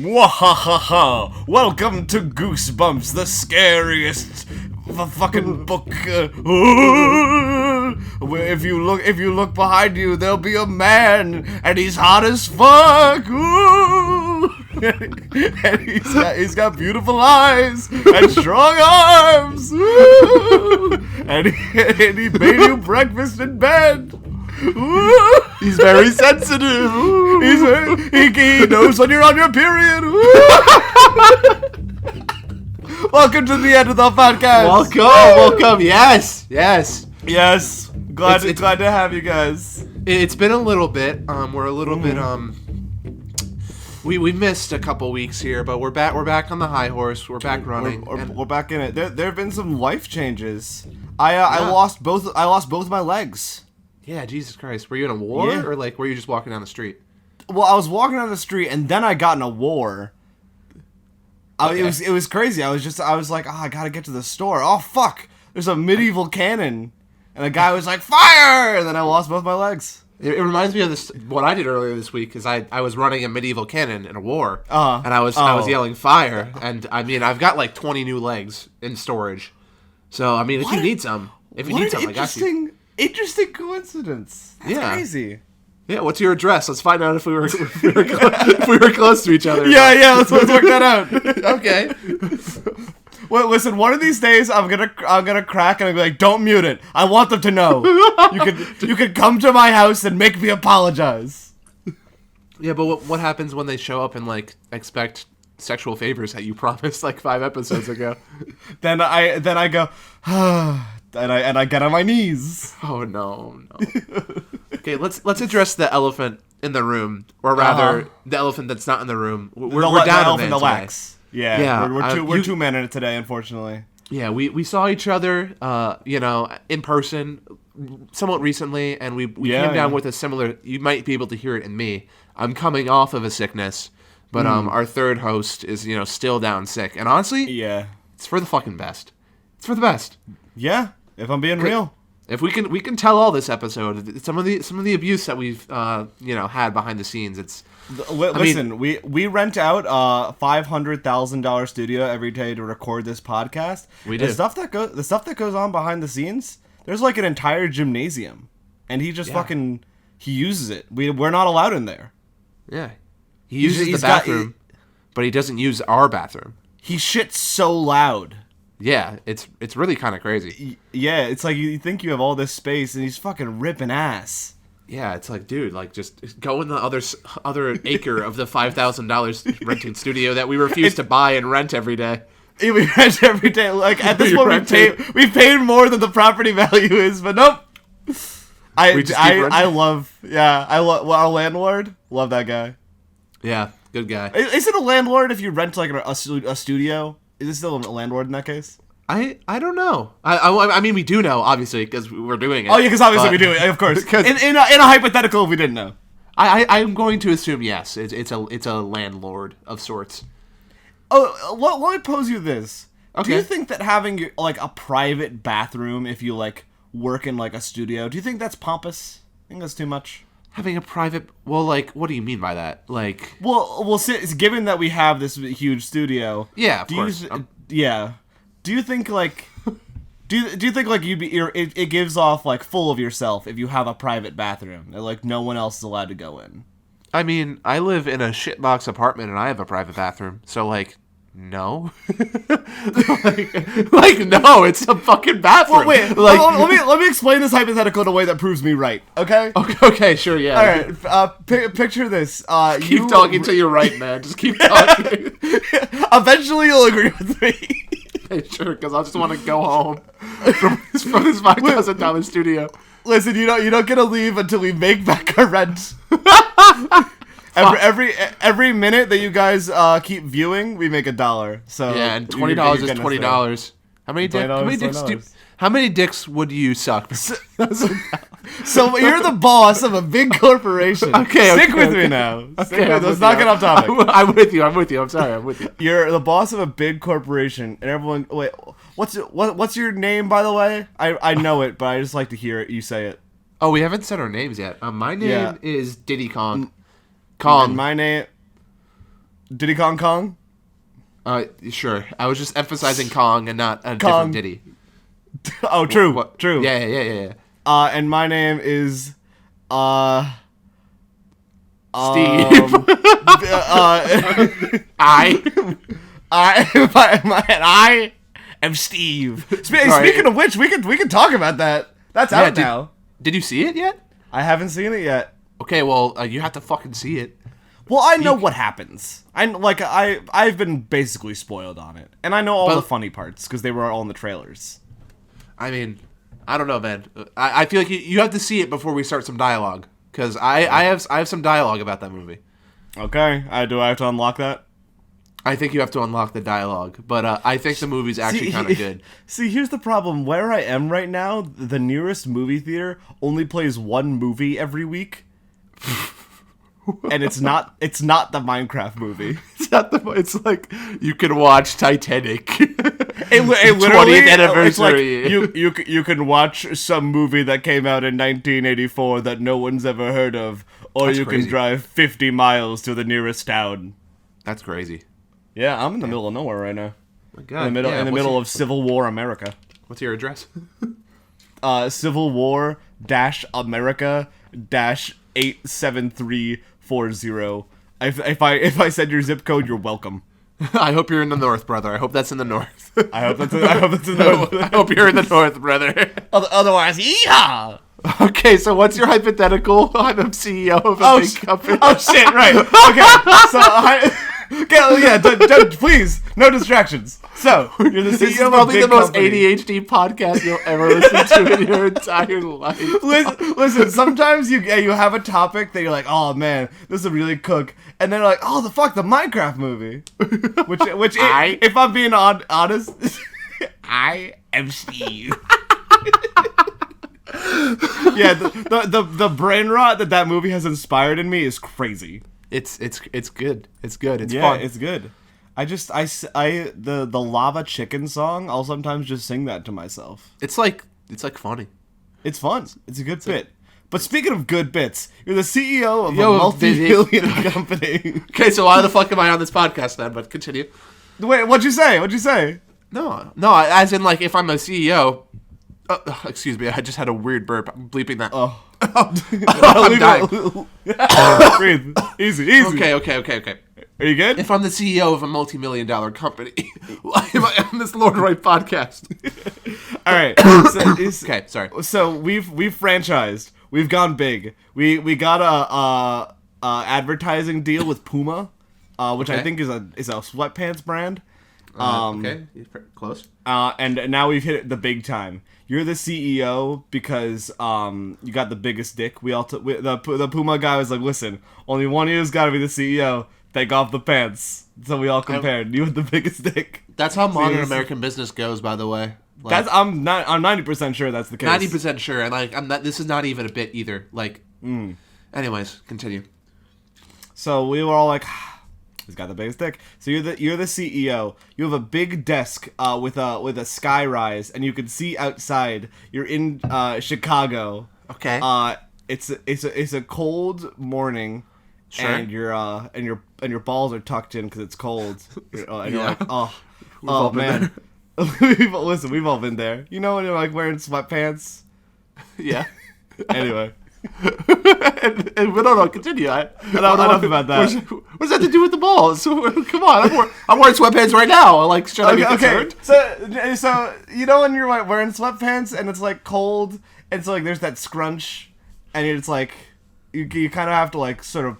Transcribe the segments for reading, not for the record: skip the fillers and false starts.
Mwahaha! Welcome to Goosebumps, the scariest fucking book. If you look behind you, there'll be a man, and he's hot as fuck. And he's got beautiful eyes and strong arms. And he made you breakfast in bed. He's very sensitive. He knows when you're on your period. Welcome to the Neanderthal podcast. Welcome. Yes. Glad to have you guys. It's been a little bit. We're a little bit. We missed a couple weeks here, but we're back. We're back on the high horse. We're back running. We're back in it. There have been some life changes. I lost both my legs. Yeah, Jesus Christ. Were you in a war, Yeah. or were you just walking down the street? Well, I was walking down the street, and then I got in a war. Okay. It was crazy. I was like, I gotta get to the store. Oh fuck! There's a medieval cannon, and the guy was like, fire! And then I lost both my legs. It reminds me of this. What I did earlier this week is I was running a medieval cannon in a war, Uh-huh. and I was yelling fire. And I mean, I've got 20 new legs in storage. So I mean, if you need some, I got you. Interesting coincidence. That's crazy. Yeah, what's your address? Let's find out if we were close to each other. Yeah. Let's work that out. Okay. Well, listen. One of these days, I'm gonna crack and I'll be like, "Don't mute it. I want them to know. You could come to my house and make me apologize." Yeah, but what happens when they show up and expect sexual favors that you promised 5 episodes ago? Then I go, and I get on my knees. Oh no. Okay, let's address the elephant in the room, or rather, the elephant that's not in the room. We're down a man today. Yeah. Yeah, We're two men in it today, unfortunately. Yeah, we saw each other, in person, somewhat recently, and we came down with a similar. You might be able to hear it in me. I'm coming off of a sickness, but our third host is still down sick, and honestly, it's for the fucking best. It's for the best. Yeah, if I'm being real. If we can tell all this episode, some of the abuse that we've had behind the scenes. It's we rent out a $500,000 studio every day to record this podcast. We do. The stuff that goes on behind the scenes. There's an entire gymnasium, and he just he uses it. We're not allowed in there. Yeah, he uses the bathroom, but he doesn't use our bathroom. He shits so loud. Yeah, it's really kind of crazy. Yeah, it's like you think you have all this space, and he's fucking ripping ass. Yeah, it's dude, just go in the other acre of the $5,000 renting studio that we refuse to buy and rent every day. Yeah, we rent every day. At this point, we paid more than the property value is, but nope. I love our landlord. Love that guy. Yeah, good guy. Is it a landlord if you rent a studio? Is it still a landlord in that case? I don't know. I mean, we do know, obviously, because we're doing it. Oh, yeah, because obviously we do it, of course. In a hypothetical, if we didn't know. I'm going to assume, yes, it's a landlord of sorts. Oh, let me pose you this. Okay. Do you think that having, a private bathroom, if you, work in, a studio, do you think that's pompous? I think that's too much. Having a private... Well, what do you mean by that? Well, given that we have this huge studio... Yeah, of course. Do you think, do you think, it gives off, full of yourself if you have a private bathroom that, no one else is allowed to go in? I mean, I live in a shitbox apartment and I have a private bathroom, so, no. No, it's a fucking bathroom. Well, wait, let me explain this hypothetical in a way that proves me right, okay? Okay, sure, yeah. Alright, picture this. Keep talking till you're right, man. Just keep talking. Eventually you'll agree with me. Hey, sure, because I just want to go home from this $5,000 studio. Listen, you don't get to leave until we make back our rent. Every minute that you guys keep viewing, we make $1. So yeah, and $20 is $20. How many dicks would you suck? So you're the boss of a big corporation. Stick with me now. Let's not get off topic. I'm with you. I'm sorry. I'm with you. You're the boss of a big corporation, and everyone. Wait, what's your name, by the way? I know it, but I just like to hear it. You say it. Oh, we haven't said our names yet. My name is Diddy Kong. Kong. And my name. Diddy Kong Kong? Sure. I was just emphasizing Kong and not a different Diddy. Oh, true. True. Yeah. And my name is Steve. I am Steve. Speaking of which, we can talk about that. That's out now. Did you see it yet? I haven't seen it yet. Okay, well, you have to fucking see it. Well, I know what happens. I've been basically spoiled on it, and I know all the funny parts because they were all in the trailers. I mean, I don't know, man. I feel like you have to see it before we start some dialogue, because I have some dialogue about that movie. Okay, do I have to unlock that? I think you have to unlock the dialogue, but I think the movie's actually kind of good. See, here's the problem. Where I am right now, the nearest movie theater only plays one movie every week. And it's not the Minecraft movie. It's like you can watch Titanic. It literally 20th anniversary. It's like you can watch some movie that came out in 1984 that no one's ever heard of, or That's crazy. Can drive 50 miles to the nearest town. That's crazy. Yeah, I'm in the middle of nowhere right now. My God. In the middle of Civil War America. What's your address? Civil War America 87340. If I said your zip code, you're welcome. I hope you're in the north, brother. I hope that's in the north. I hope that's in the north. I hope you're in the north, brother. Otherwise, yeehaw! Okay, so what's your hypothetical? I'm a CEO of a big company. Oh shit! Right. Okay. So please, no distractions. So you're the CEO this is of probably a big the most company. ADHD podcast you'll ever listen to in your entire life. Listen. Sometimes you have a topic that you're like, oh man, this is really cook, and then you're like, oh the Minecraft movie, which if I'm being honest, I am Steve. Yeah, the brain rot that movie has inspired in me is crazy. It's good. It's good. It's fun. Yeah, it's good. The lava chicken song, I'll sometimes just sing that to myself. It's like funny. It's fun. It's a good bit. But speaking of good bits, you're the CEO of a multi-billion company. Okay, so why the fuck am I on this podcast then? But continue. Wait, what'd you say? No, as in like if I'm a CEO. Excuse me, I just had a weird burp. I'm bleeping that. Oh. I'm dying. Breathe. Easy. Okay. Are you good? If I'm the CEO of a multi-million-dollar company, why am I on this Lord Right podcast? All right. Okay, sorry. So we've franchised. We've gone big. We got a advertising deal with Puma, which I think is a sweatpants brand. Okay, close. And now we've hit the big time. You're the CEO because you got the biggest dick. The Puma guy was like, listen, only one of you's got to be the CEO. Take off the pants. So we all compared. You had the biggest dick. That's how modern American business goes, by the way. Like, I'm 90% sure that's the case. 90% sure, and this is not even a bit either. Anyways, continue. So we were all like, he's got the biggest dick. So you're the CEO. You have a big desk with a sky rise, and you can see outside. You're in Chicago. Okay. It's a cold morning. Sure. And your balls are tucked in because it's cold. And you're like, oh man. We've all been there. You know when you're like wearing sweatpants. Yeah. Anyway. and no, continue. Enough about that. What does that have to do with the balls? Come on, I'm wearing sweatpants right now. Should I be concerned? So you know when you're wearing sweatpants and it's like cold, and so like there's that scrunch, and it's like you kind of have to like sort of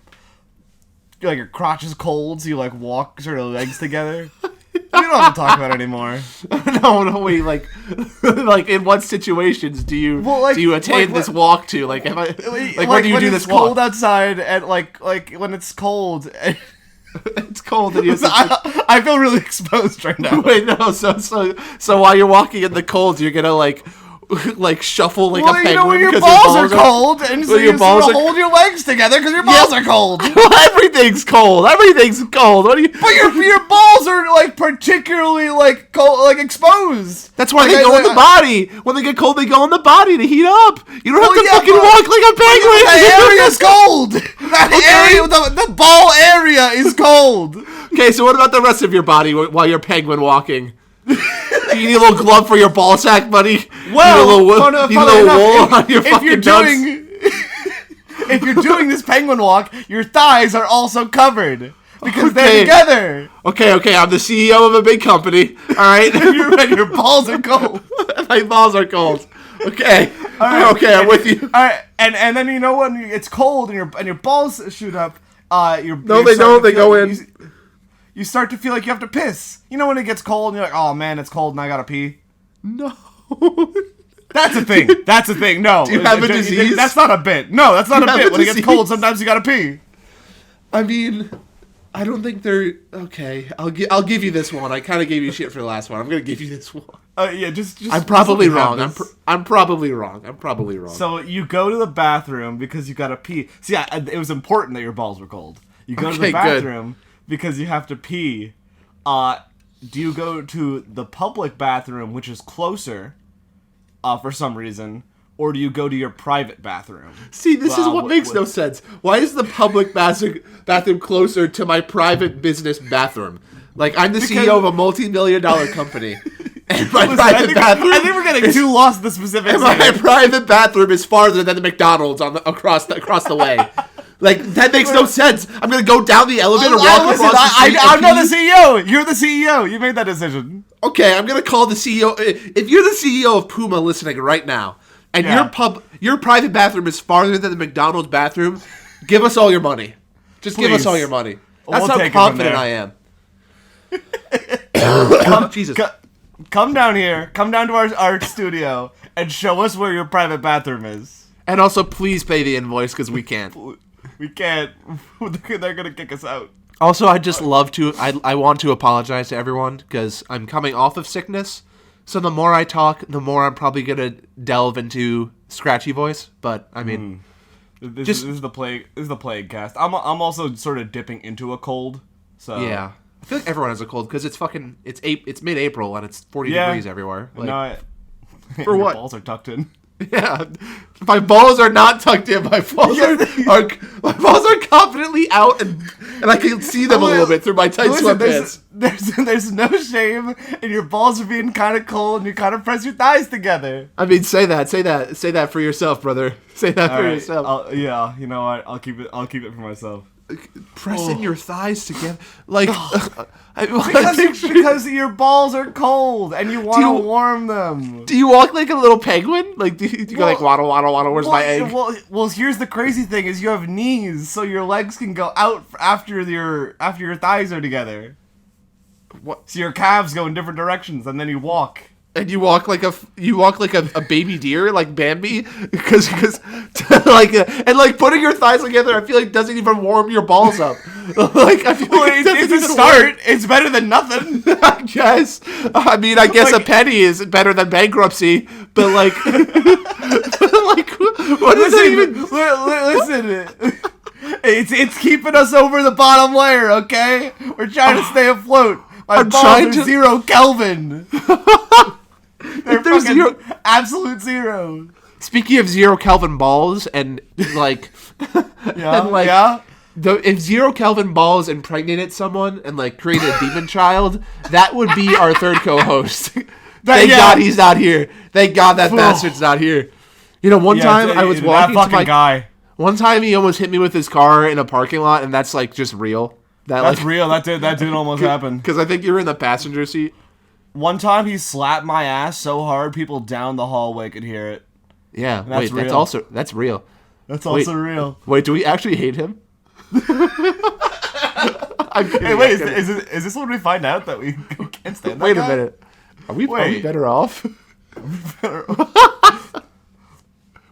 your crotch is cold, so you like walk sort of legs together. We don't have to talk about it anymore. No, wait, like in what situations do you attain this walk to? Like, where do you do this walk? When it's cold outside, and like when it's cold, it's cold, and I feel really exposed right now. Wait, no, so while you're walking in the cold, you're gonna like like shuffle like a penguin. You know when your because balls are cold, and so you sort of hold your legs together because your balls are cold. Everything's cold. Everything's cold. What do you? But your balls are like particularly like cold, like exposed. That's why they go in the body. When they get cold, they go in the body to heat up. You don't have to fucking walk like a penguin. That area's cold. That area, the ball area is cold. Okay, so what about the rest of your body while you're penguin walking? You need a little glove for your ball sack, buddy. Well, you need a little wool on your fucking nuts. If you're doing this penguin walk, your thighs are also covered because they're together. Okay, I'm the CEO of a big company. All right, and your balls are cold. My balls are cold. Okay, okay, I'm with you. All right, and then you know when it's cold and your balls shoot up. They don't. They go in. You start to feel like you have to piss. You know when it gets cold and you're like, oh man, it's cold and I gotta pee? No. That's a thing. That's a thing. No. Do you have a disease? That's not a bit. No, that's not a bit. When it gets cold, sometimes you gotta pee. I mean, I don't think they're... Okay, I'll give you this one. I kind of gave you shit for the last one. I'm gonna give you this one. Yeah, just I'm probably wrong. I'm probably wrong. So you go to the bathroom because you gotta pee. See, it was important that your balls were cold. You go to the bathroom... Good. Because you have to pee. Do you go to the public bathroom, which is closer, for some reason, or do you go to your private bathroom? See, this is what makes no sense. Why is the public bathroom closer to my private business bathroom? Like, I'm the CEO of a multi-million-dollar company. And my private bathroom... I think we're getting too lost in the specifics. And my private bathroom is farther than the McDonald's across the way. Like, that makes no sense. I'm going to go down the elevator, walk across the street. I'm not the CEO. You're the CEO. You made that decision. Okay, I'm going to call the CEO. If you're the CEO of Puma listening right now, and your private bathroom is farther than the McDonald's bathroom, give us all your money. Just give us all your money. That's how confident I am. Jesus. Come down here. Come down to our studio and show us where your private bathroom is. And also, please pay the invoice because we can't. We can't. They're gonna kick us out. Also, I want to apologize to everyone because I'm coming off of sickness. So the more I talk, the more I'm probably gonna delve into scratchy voice. But I mean, this is the plague. This is the plague cast. I'm also sort of dipping into a cold. So yeah, I feel like everyone has a cold because it's mid-April and it's 40 degrees everywhere. Like, for what? Balls are tucked in. Yeah, my balls are not tucked in. My balls are confidently out, and I can see them a little bit through my tight sweatpants. There's no shame, and your balls are being kind of cold, and you kind of press your thighs together. I mean, say that for yourself, brother. Say that for yourself. Yeah, you know what? I'll keep it for myself. Pressing your thighs together, like because your balls are cold and you want to warm them. Do you walk like a little penguin? Like do you go like waddle waddle waddle? Where's my egg? Well, here's the crazy thing: is you have knees, so your legs can go out after your thighs are together. What? So your calves go in different directions, and then you walk. And you walk like a baby deer, like Bambi, because like putting your thighs together, I feel like doesn't even warm your balls up. Like I feel like it's a start. It's better than nothing. I guess. I mean, I guess a penny is better than bankruptcy, but like, what does it even? Listen. It's keeping us over the bottom layer, okay? We're trying to stay afloat. My balls are 0 Kelvin. They're fucking absolute zero. Speaking of 0 Kelvin balls and like, if 0 Kelvin balls impregnated someone and like created a demon child, that would be our third co-host. Thank God he's not here. Thank God that bastard's not here. You know, one time I was walking to my guy. One time he almost hit me with his car in a parking lot, and that's like just real. That's real. That did almost happen. Because I think you were in the passenger seat. One time he slapped my ass so hard people down the hallway could hear it. Yeah, that's real. That's real. That's also real. Wait, do we actually hate him? I'm kidding. Hey, wait, is this when we find out that we can't stand that Wait guy? a minute. Are we better off?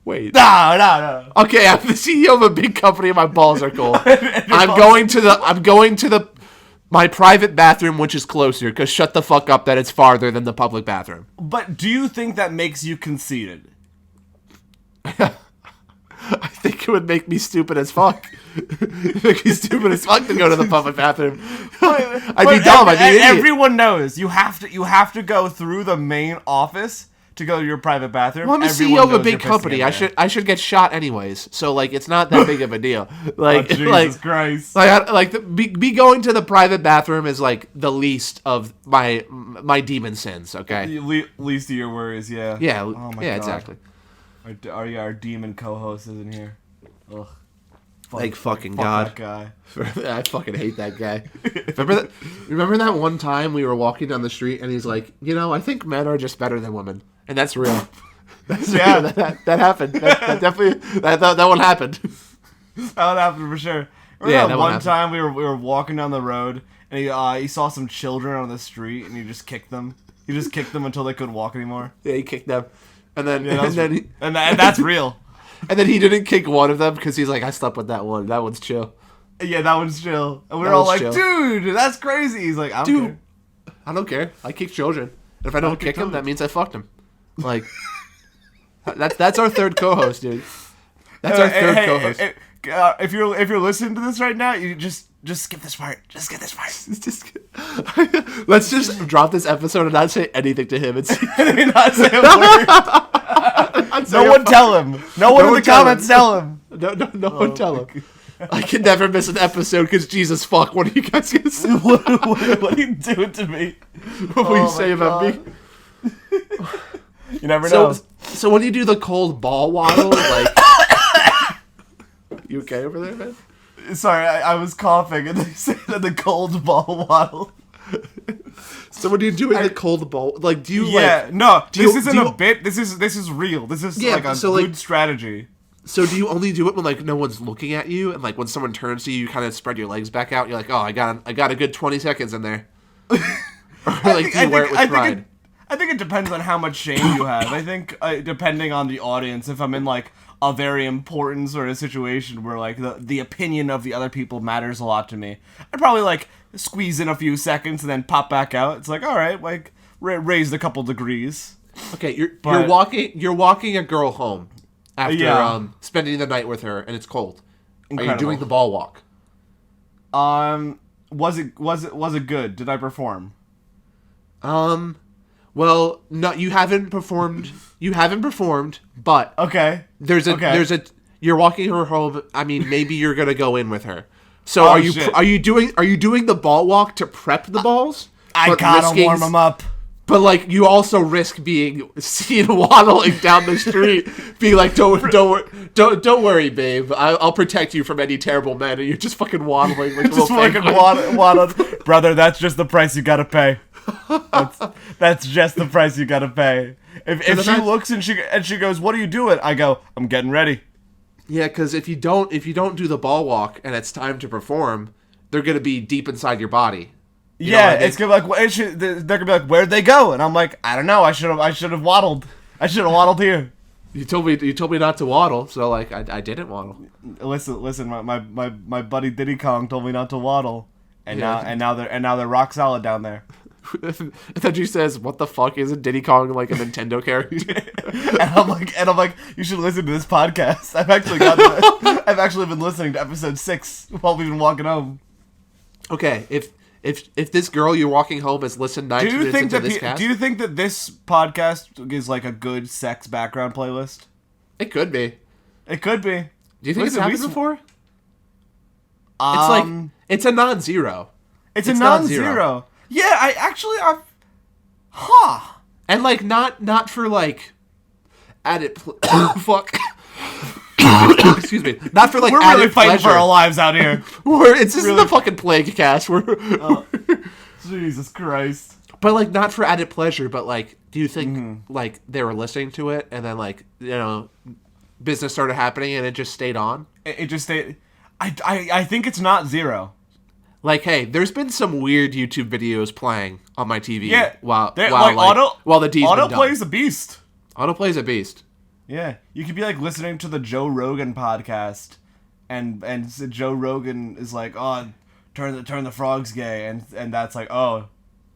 Wait. No. Okay, I'm the CEO of a big company and my balls are cold. I'm going to My private bathroom, which is closer, because shut the fuck up that it's farther than the public bathroom. But do you think that makes you conceited? I think it would make me stupid as fuck. It'd make me stupid as fuck to go to the public bathroom. I'd be dumb. I'd be an idiot. Everyone knows you have to go through the main office to go to your private bathroom. Well, I'm the CEO of a big company. I should get shot anyways. So like, it's not that big of a deal. Like, Jesus Christ. Me going to the private bathroom is like the least of my demon sins. Okay. Least of your worries. Yeah. Yeah. Oh my yeah. God. Exactly. Our demon co-host is in here. Ugh. Like fucking God. That guy. I fucking hate that guy. Remember that one time we were walking down the street and he's like, I think men are just better than women. And that's real. That's real. That happened. That definitely, that one happened. That one happened for sure. Remember that one time we were walking down the road and he saw some children on the street and he just kicked them. He just kicked them until they couldn't walk anymore. Yeah, he kicked them. And then, and that's real. And then he didn't kick one of them because he's like, I slept with that one. That one's chill. Yeah, that one's chill. And we were all like, chill. Dude, that's crazy. He's like, I don't care. I kick children. If I don't kick him, that means I fucked him. Like, that's our third co-host, dude. That's our third co-host. If you're listening to this right now, you just skip this part. Just skip this part. Let's just drop this episode and not say anything to him. And not say a word. No one tell him. No one in the comments tell him. No one tell him. I can never miss an episode because Jesus fuck. What are you guys gonna say? What are you doing to me? What will you say about me? You never know. So when you do the cold ball waddle, like, you okay over there, man? Sorry, I was coughing and they said the cold ball waddle. So when you're doing the cold ball, like, do you this isn't a bit. This is real. This is like a good strategy. So do you only do it when like no one's looking at you, and like when someone turns to you, you kind of spread your legs back out? You're like, oh, I got a good 20 seconds in there. Or like, do you wear it with pride? I think it depends on how much shame you have. I think depending on the audience, if I'm in like a very important sort of situation where like the opinion of the other people matters a lot to me, I'd probably like squeeze in a few seconds and then pop back out. It's like, all right, like raised a couple degrees. Okay, you're walking a girl home after spending the night with her and it's cold. Incredible. Are you doing the ball walk? Was it good? Did I perform? Well, no, you haven't performed. But okay. There's a you're walking her home. I mean, maybe you're gonna go in with her. So are you doing the ball walk to prep the balls? I gotta warm them up. But like, you also risk being seen waddling down the street, being like, "Don't worry, babe. I'll protect you from any terrible men." And you're just fucking waddling, like just fucking waddled, brother. That's just the price you gotta pay. That's just the price you gotta pay. If she looks and she goes, "What are you doing?" I go, "I'm getting ready." Yeah, because if you don't do the ball walk and it's time to perform, they're gonna be deep inside your body. You know what I mean? It's gonna be like, they're gonna be like, "Where'd they go?" And I'm like, "I don't know. I should have waddled. I should have waddled here." You told me not to waddle, so like I didn't waddle. Listen. My buddy Diddy Kong told me not to waddle, and now they're rock solid down there. And then she says, "What the fuck, isn't Diddy Kong like a Nintendo character?" and I'm like, you should listen to this podcast. I've actually been listening to episode 6 while we've been walking home. Okay, if this girl you're walking home has listened 9 minutes into this cast, do you think that this podcast is like a good sex background playlist? It could be. It could be. Do you think it's happened before? It's a non-zero. It's a non-zero. Yeah, I've and like not for like added fuck. Excuse me. Not for like we're added really fighting pleasure. for our lives out here. This is the fucking plague cast. Jesus Christ. But like not for added pleasure, but like, do you think like they were listening to it and then like, business started happening and it just stayed on? It just stayed. I think it's not zero. Like, hey, there's been some weird YouTube videos playing on my TV. Yeah, while the D's autoplay's a beast. Autoplay's a beast. Yeah, you could be like listening to the Joe Rogan podcast, and Joe Rogan is like, "Oh, turn the frogs gay, and that's like, oh.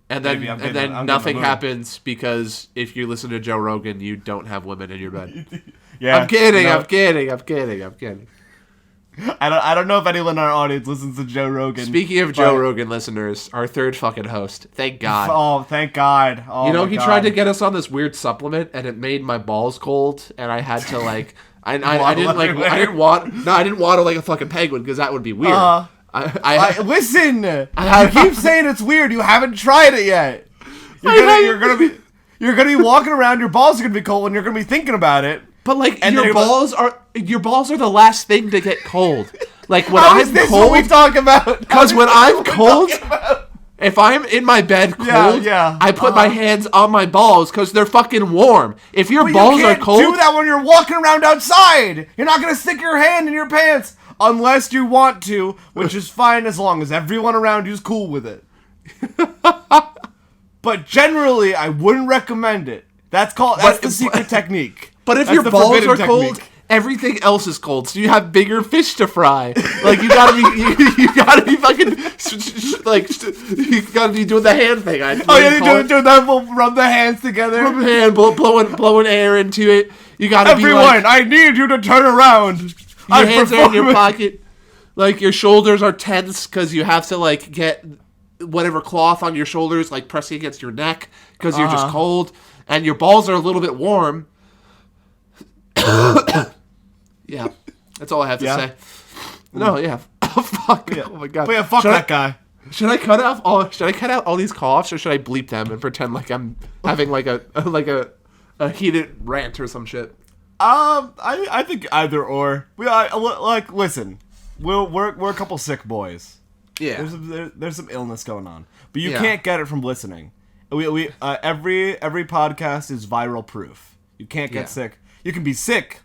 And then nothing happens because if you listen to Joe Rogan, you don't have women in your bed. Yeah, I'm kidding. I'm kidding. I don't know if anyone in our audience listens to Joe Rogan. Speaking of Joe Rogan listeners, our third fucking host. Thank God. Oh, thank God. Oh, he tried to get us on this weird supplement, and it made my balls cold, and I had to like, I didn't want to like a fucking penguin because that would be weird. Listen. You keep saying it's weird. You haven't tried it yet. You're gonna be walking around. Your balls are gonna be cold, and you're gonna be thinking about it. But like your balls are the last thing to get cold. Like when How I'm is this cold, what we talk about? Because when I'm cold, if I'm in my bed cold, I put my hands on my balls because they're fucking warm. If your balls are cold, you can't do that when you're walking around outside. You're not gonna stick your hand in your pants. Unless you want to, which is fine as long as everyone around you is cool with it. But generally, I wouldn't recommend it. That's the secret technique. But if your balls are cold, everything else is cold. So you have bigger fish to fry. Like you gotta be fucking like you gotta be doing the hand thing. You're doing that. We'll rub the hands together. Rub the hand, blowing air into it. You gotta be like, I need you to turn around. Your hands are in your pocket. Like, your shoulders are tense because you have to, like, get whatever cloth on your shoulders, like, pressing against your neck because you're just cold. And your balls are a little bit warm. Yeah. That's all I have to say. No, yeah. Oh, fuck. Yeah. Oh, my God. But yeah, fuck that guy. Should I cut out all these coughs, or should I bleep them and pretend like I'm having, like, a heated rant or some shit? I think either or. Listen, we're a couple sick boys. Yeah. There's some illness going on, but you can't get it from listening. Every podcast is viral proof. You can't get sick. You can be sick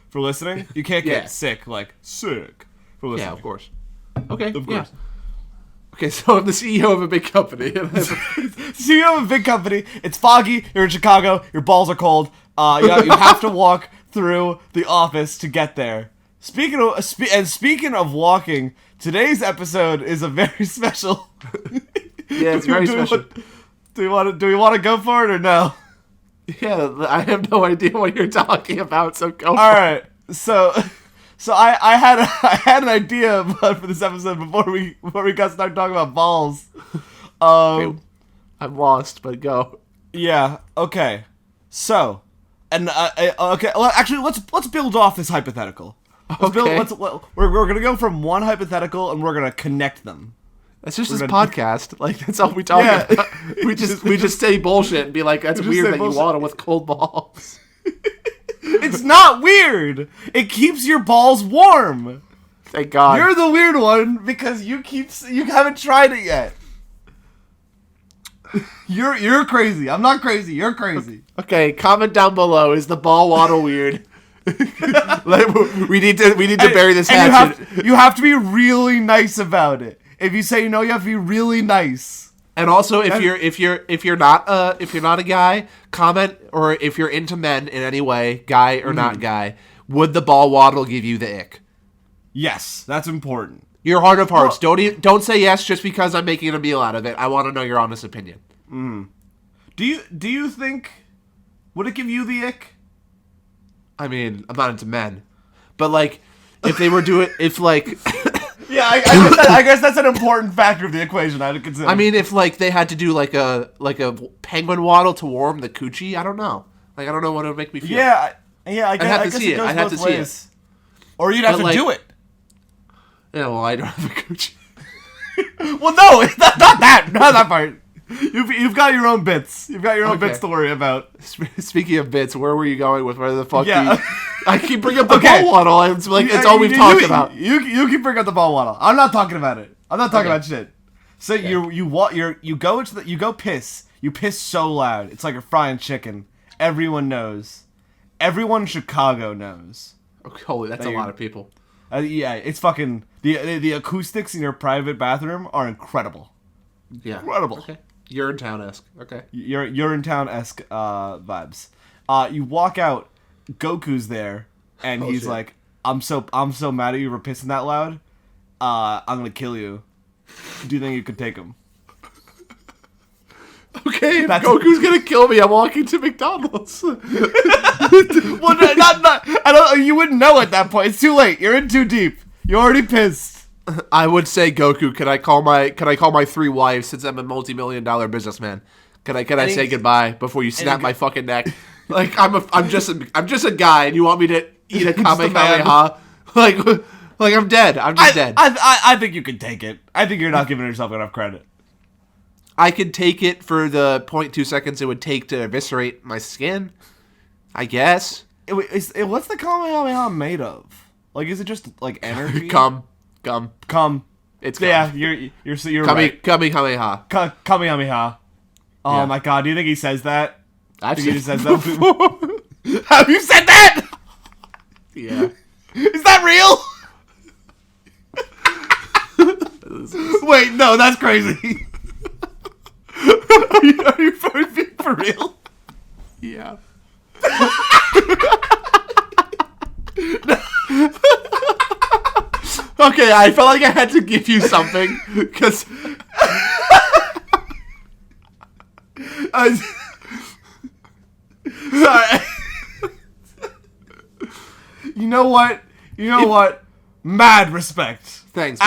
for listening. You can't get sick for listening. Yeah, of course. Okay. Of course. Okay, so I'm the CEO of a big company. CEO of a big company. It's foggy. You're in Chicago. Your balls are cold. You have to walk through the office to get there. Speaking of walking, today's episode is a very special. Yeah, it's very special. Do we want to go for it or no? Yeah, I have no idea what you're talking about. So go. All right. So I had an idea for this episode before we got started talking about balls. Okay, I'm lost, but go. Yeah. Okay. So, and okay. Well, actually, let's build off this hypothetical. We're gonna go from one hypothetical and we're gonna connect them. That's just this podcast. Like, that's all we talk about. We just say bullshit and be like, that's weird that you want them with cold balls. It's not weird. It keeps your balls warm. Thank God. You're the weird one because you haven't tried it yet. You're crazy. I'm not crazy. You're crazy. Okay, comment down below. Is the ball waddle weird? we need to bury this hatchet. You have to be really nice about it. If you say no, you have to be really nice. And also, if you're not a guy, comment, or if you're into men in any way, guy or not guy, would the ball waddle give you the ick? Yes, that's important. Your heart of hearts. Don't say yes just because I'm making a meal out of it. I want to know your honest opinion. Do you think would it give you the ick? I mean, I'm not into men, but like, if they were yeah, I guess that's an important factor of the equation I had to consider. I mean, if like they had to do like a penguin waddle to warm the coochie, I don't know. Like, I don't know what it would make me feel. Yeah. I guess it goes both ways. Or you'd have to do it. Yeah, well, I don't have a coochie. Well, no, not that part. You've got your own bits. You've got your own bits to worry about. Speaking of bits, where were you going with where the fuck? Yeah. I keep bringing up the ball waddle. It's like it's all we've talked about. You keep bringing up the ball waddle. I'm not talking about it. I'm not talking about shit. So you go piss. You piss so loud. It's like you're frying chicken. Everyone knows. Everyone in Chicago knows. Okay, holy, that's a lot of people. Yeah, it's fucking the acoustics in your private bathroom are incredible. Yeah, incredible. Okay. Urinetown-esque. Okay. Urinetown-esque vibes. You walk out, Goku's there, and he's like, I'm so mad at you for pissing that loud. I'm gonna kill you. do you think you could take him? Okay, if Goku's gonna kill me, I'm walking to McDonald's. Well, not. I don't. You wouldn't know at that point. It's too late. You're in too deep. You're already pissed. I would say, Goku, can I call my 3 wives since I'm a multi-million-dollar businessman? Can I say goodbye before you snap my fucking neck? Like I'm just a guy, and you want me to eat a Kamehameha? Like I'm dead. I'm just dead. I think you can take it. I think you're not giving yourself enough credit. I could take it for the 0.2 seconds it would take to eviscerate my skin, I guess. What's the Kamehameha made of? Like, is it just like energy? Cum. It's cum. Yeah, you're right. Kamehameha. Kamehameha. Oh Yeah. my god, do you think he says that? I've He said says that before. Have you said that? Yeah. Is that real? Wait, no, that's crazy. Are you for real? Yeah. Okay, I felt like I had to give you something because sorry. You know what? Mad respect. Thanks.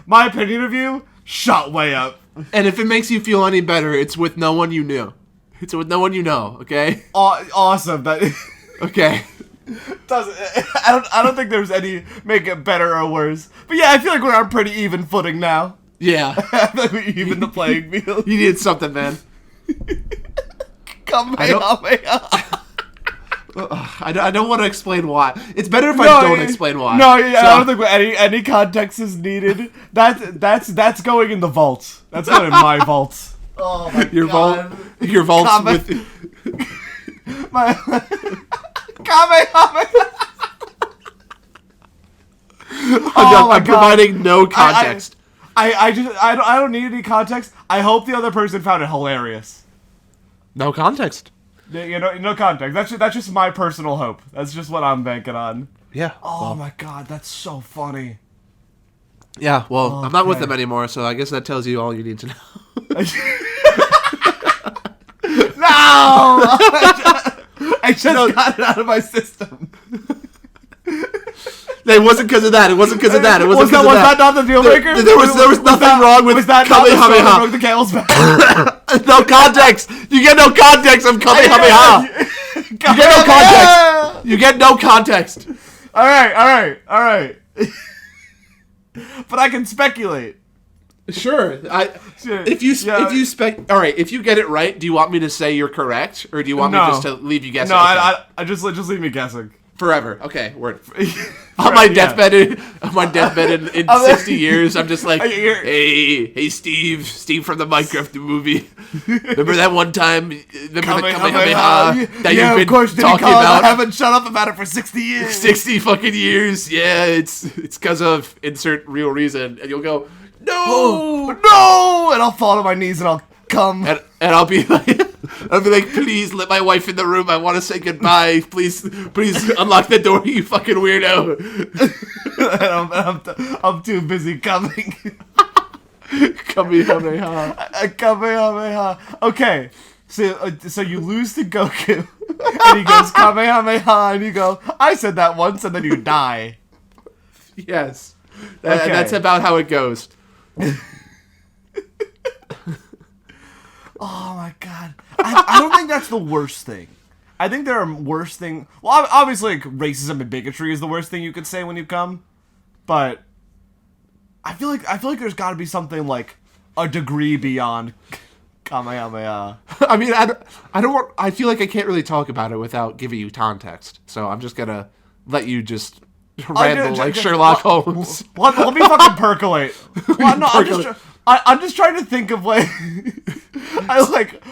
My opinion of you shot way up. And if it makes you feel any better, it's with no one you knew. It's with no one you know. Okay. Awesome. That. Okay. I don't think there's any make it better or worse. But yeah, I feel like we're on pretty even footing now. Yeah. I feel like we even the playing field. You need something, man. Kamehameha. I don't want to explain why. It's better if I don't explain why. No, yeah, I don't think any context is needed. That's going in the vault. That's going in my vault. Oh my god. Your vault's with my Kamehameha. I'm providing no context. I don't need any context. I hope the other person found it hilarious. No context. You know, no context. That's just my personal hope. That's just what I'm banking on. Yeah. Oh my god, that's so funny. Yeah. Well, I'm not with them anymore, so I guess that tells you all you need to know. No! I just got it out of my system. It wasn't because of that. It wasn't because of that. It wasn't because of that. Was that not the deal breaker? There was nothing wrong with Kamehameha. Broke the camel's back. No context. You get no context of Kamehameha. You get no context. You get no context. All right. But I can speculate. Sure. If you get it right, do you want me to say you're correct, or do you want me just to leave you guessing? No, I just leave me guessing. Forever. Okay, word. On my deathbed in 60 years, I'm just like, hey, Steve from the Minecraft movie. Remember that one time? Remember the Kamehameha that you've been talking about? I haven't shut up about it for 60 years. 60 fucking years. Yeah, it's because of insert real reason, and you'll go, no, and I'll fall to my knees and I'll come, and I'll be like, please let my wife in the room. I want to say goodbye. Please unlock the door, you fucking weirdo. And I'm too busy coming. Kamehameha. Okay, so you lose to Goku, and he goes Kamehameha, and you go, I said that once, and then you die. Yes, that's about how it goes. Oh my god. I don't think that's the worst thing. I think there are worse things. Well, obviously, like, racism and bigotry is the worst thing you could say when you come. But I feel like there's got to be something like a degree beyond Kamehameha. I mean, I feel like I can't really talk about it without giving you context. So I'm just gonna let you just ramble like Sherlock Holmes. Let me fucking percolate. Well, no, I'm just trying to think of like,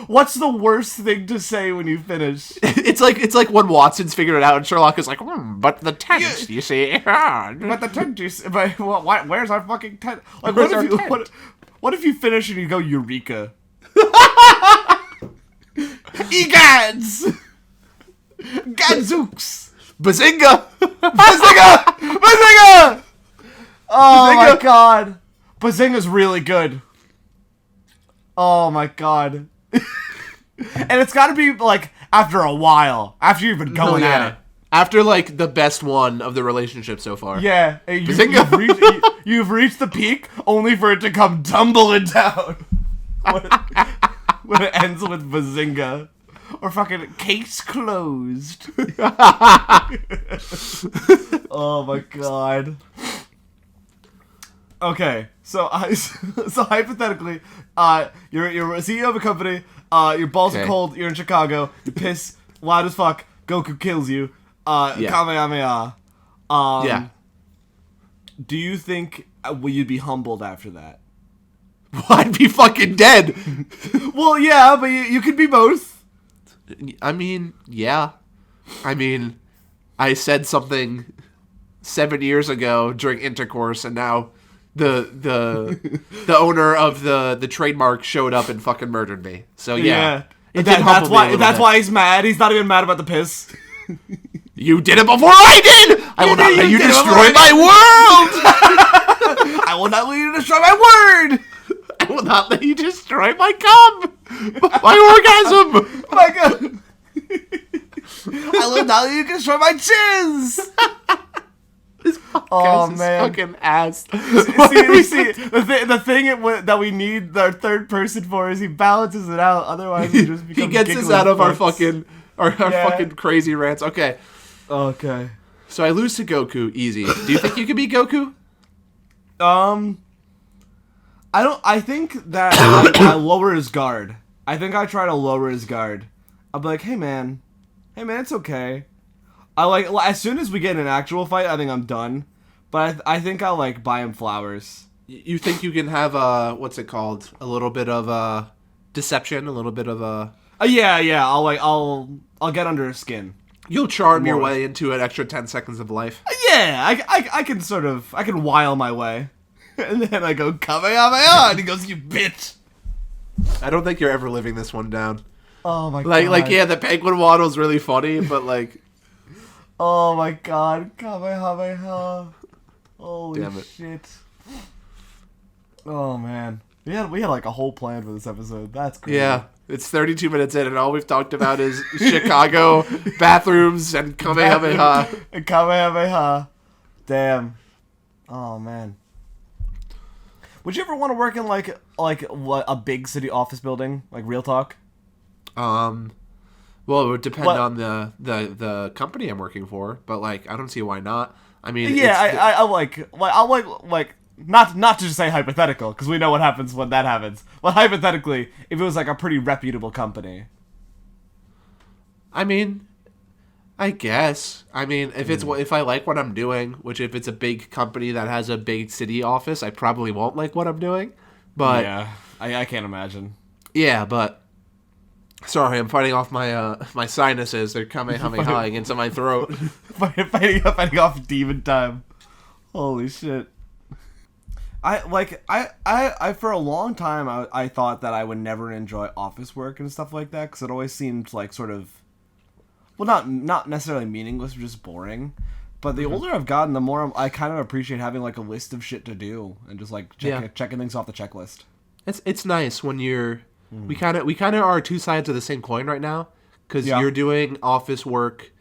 what's the worst thing to say when you finish? It's like when Watson's figured it out and Sherlock is like, but the tent, you see. But the tent, you see. But where's our fucking tent? Like, what if you finish and you go Eureka? Egads! Gadzooks! Bazinga! Bazinga! Oh my god! Bazinga's really good. Oh my god. And it's gotta be, like, after a while. After you've been going at it. After, like, the best one of the relationship so far. Yeah. You've reached the peak, only for it to come tumbling down. When it ends with Bazinga. Or fucking case closed. Oh my god. Okay, so hypothetically, you're a CEO of a company. Your balls are cold. You're in Chicago. You piss loud as fuck. Goku kills you. Kamehameha. Do you think you'd be humbled after that? Well, I'd be fucking dead. Well, yeah, but you could be both. I mean, yeah. I mean, I said something 7 years ago during intercourse, and now the owner of the trademark showed up and fucking murdered me. So yeah. That's why he's mad. He's not even mad about the piss. You did it before I did. I will not let you destroy my world. I will not let you destroy my word. I will not let you destroy my cum. My orgasm. My god. I will not let you destroy my jizz. This podcast is fucking ass. See, the thing that we need our third person for is he balances it out. Otherwise, we just become he gets us out of our fucking fucking crazy rants. Okay. So I lose to Goku easy. Do you think you could beat Goku? I think that I lower his guard. I think I try to lower his guard. I'll be like, hey man, it's okay. As soon as we get in an actual fight, I think I'm done. But I think I'll like buy him flowers. You think you can have what's it called? A little bit of deception, a little bit of yeah. I'll get under his skin. You'll charm your way into an extra 10 seconds of life. Yeah, I can wile my way. And then I go, Kamehameha, and he goes, you bitch. I don't think you're ever living this one down. Oh my god. Like yeah, the penguin waddle's really funny, but like oh my god, Kamehameha. Holy shit. Oh man. We had like a whole plan for this episode. That's crazy. Yeah. It's 32 minutes in and all we've talked about is Chicago bathrooms and Kamehameha. And Kamehameha. Damn. Oh man. Would you ever want to work in like a big city office building? Like real talk? Well, it would depend on the company I'm working for, but like I don't see why not. I mean, yeah, I like not to just say hypothetical because we know what happens when that happens. But hypothetically, if it was like a pretty reputable company, I mean, I guess. I mean, if I like what I'm doing, which if it's a big company that has a big city office, I probably won't like what I'm doing. But yeah, I can't imagine. Yeah, but. Sorry, I'm fighting off my sinuses. They're Kamehameha into my throat. fighting off demon time. Holy shit. I for a long time I thought that I would never enjoy office work and stuff like that because it always seemed like sort of, well, not necessarily meaningless, but just boring. But the older I've gotten, the more I kind of appreciate having like a list of shit to do and just like checking things off the checklist. It's nice when you're. We kind of are two sides of the same coin right now because you're doing office work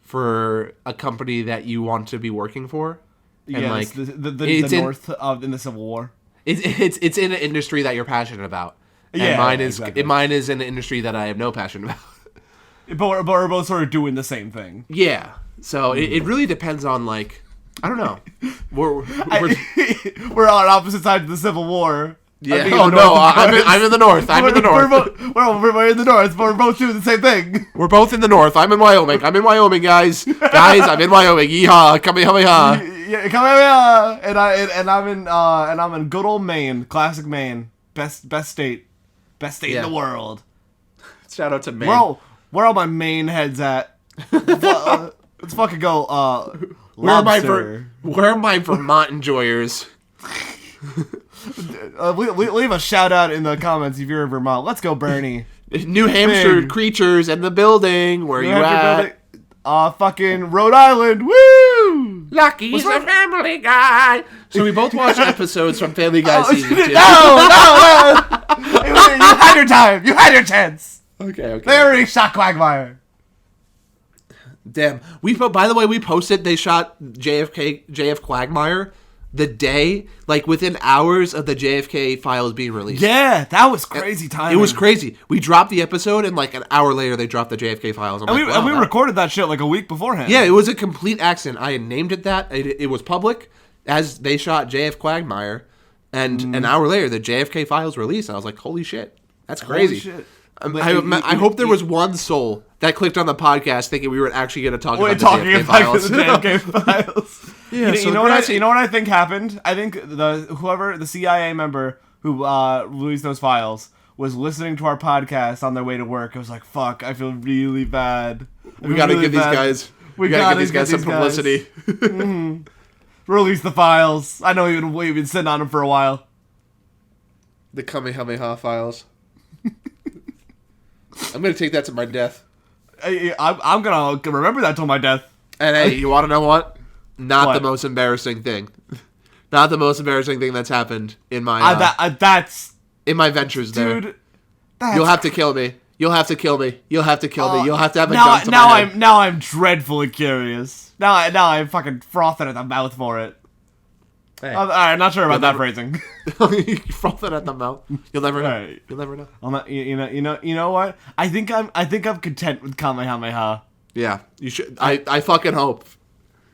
for a company that you want to be working for. And like the North in the Civil War. It's in an industry that you're passionate about. And mine is in an industry that I have no passion about. But we're both sort of doing the same thing. Yeah. So it really depends on like I don't know. We're on opposite sides of the Civil War. Yeah. I'm in the North. I'm in the North. We're in the North, but we're both doing the same thing. We're both in the North. I'm in Wyoming. I'm in Wyoming, guys. I'm in Wyoming. Yeehaw! Kamehameha. Yeah, Kamehameha. And I'm in good old Maine, classic Maine, best state in the world. Shout out to Maine. Where all my Maine heads at? Let's fucking go. Where are my Vermont enjoyers? Leave a shout out in the comments if you're in Vermont. Let's go, Bernie. New Hampshire creatures in the building. Where you at? Fucking Rhode Island. Woo! Lucky's a Family Guy. So we both watched episodes from Family Guy season 2. No. You had your time. You had your chance. Okay. They already shot Quagmire. Damn. By the way, we posted they shot JF Quagmire the day, like within hours of the JFK files being released. Yeah, that was crazy timing. It was crazy. We dropped the episode, and like an hour later, they dropped the JFK files. And we recorded that shit like a week beforehand. Yeah, it was a complete accident. I had named it that. It was public as they shot JF Quagmire, and an hour later, the JFK files released. And I was like, holy shit. That's crazy. Holy shit. I hope there was one soul that clicked on the podcast thinking we were actually going to talk about the JFK files. The JFK files. Yeah, you know what I think happened? I think the CIA member who released those files was listening to our podcast on their way to work. It was like, fuck, I feel really bad. We got to give these guys. We got to give these guys some publicity. Mm-hmm. Release the files. I know we've been sitting on them for a while. The Kamehameha files. I'm going to take that to my death. I'm going to remember that till my death. And hey, you want to know what? Not the most embarrassing thing. Not the most embarrassing thing that's happened in my... in my ventures there. Dude, you'll have to kill me. You'll have to kill me. You'll have to kill me. You'll have to have a gun to my head. Now I'm dreadfully curious. Now I'm fucking frothing at the mouth for it. Hey. I'm not sure about that phrasing. Frothing at the mouth. You'll never know. Right. You'll never know. You know what? I think I'm content with Kamehameha. Yeah, you should. I fucking hope.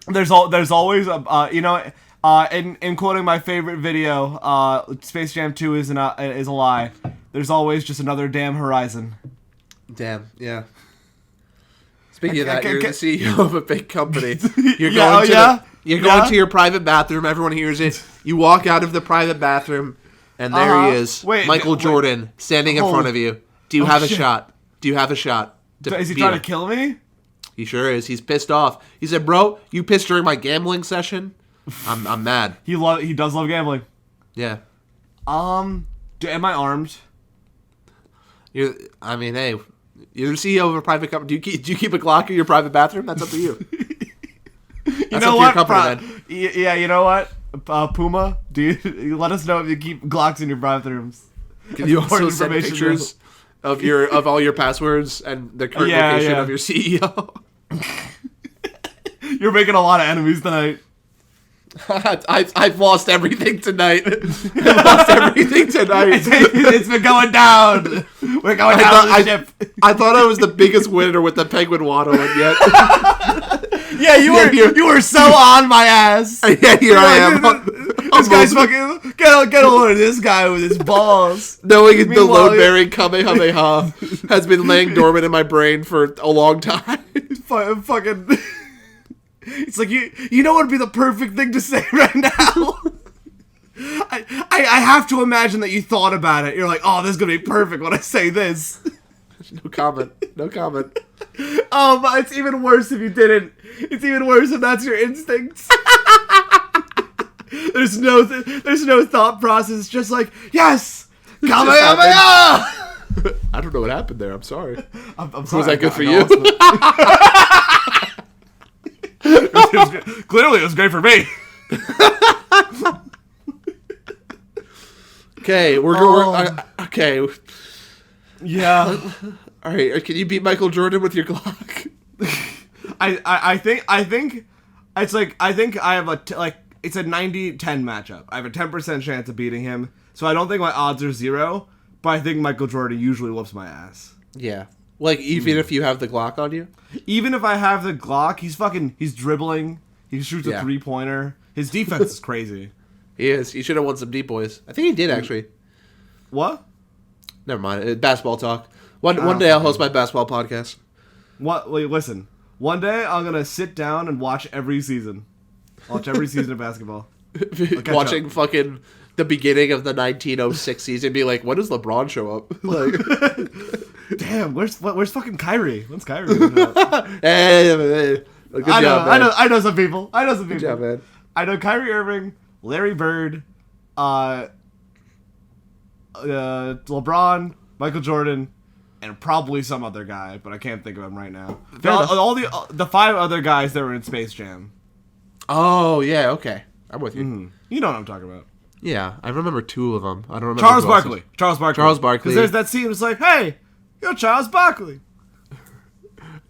There's always in quoting my favorite video, Space Jam 2 is a lie. There's always just another damn horizon. Damn, yeah. Speaking of that, you're the CEO of a big company. You're going to your private bathroom. Everyone hears it. You walk out of the private bathroom, and there he is, Michael Jordan, standing in front of you. Do you have a shot? Do you have a shot? Is he trying to kill me? He sure is. He's pissed off. He said, "Bro, you pissed during my gambling session. I'm mad." He does love gambling. Yeah. Am I armed? Hey, you're the CEO of a private company. Do you keep a Glock in your private bathroom? That's up to you. You know what? Yeah, you know what? Puma, you let us know if you keep Glocks in your bathrooms. Can you also send pictures of all your passwords and the current location of your CEO? You're making a lot of enemies tonight. I've lost everything tonight. It's been going down. We're going down the ship. I thought I was the biggest winner with the penguin waddling yet. Yeah, you were so on my ass. Yeah, here I am. This guy's fucking get a load of this guy with his balls. Knowing the load-bearing Kamehameha has been laying dormant in my brain for a long time. Fucking. It's like you know what would be the perfect thing to say right now. I have to imagine that you thought about it. You're like, oh, this is gonna be perfect when I say this. No comment. Oh, but it's even worse if you didn't. It's even worse if that's your instincts. There's no thought process. It's just like, yes, Kamehameha. I don't know what happened there. I'm sorry. I'm sorry. Was that good for you? Clearly, it was great for me. Okay, we're going. Okay. Yeah. All right. Can you beat Michael Jordan with your Glock? I think it's like I have it's a 90-10 matchup. I have a 10% chance of beating him, so I don't think my odds are 0. But I think Michael Jordan usually whoops my ass. Yeah. Like, even if you have the Glock on you? Even if I have the Glock, he's dribbling. He shoots a three-pointer. His defense is crazy. He is. He should have won some deep boys. I think he did, actually. What? Never mind. Basketball talk. One day I'll host my basketball podcast. What? Wait, listen. One day I'm going to sit down and watch every season. Watch every season of basketball. Watching fucking the beginning of the 1906 season, be like, when does LeBron show up? Like, damn, where's fucking Kyrie? When's Kyrie? Hey, good job, man. I know some people. Good job, man. I know Kyrie Irving, Larry Bird, LeBron, Michael Jordan, and probably some other guy, but I can't think of him right now. All the 5 other guys that were in Space Jam. Oh yeah, okay, I'm with you. Mm. You know what I'm talking about. Yeah, I remember 2 of them. I don't remember Charles who else Barkley. is- Charles Barkley. Charles Barkley. Because there's that scene. It's like, hey, you're Charles Barkley.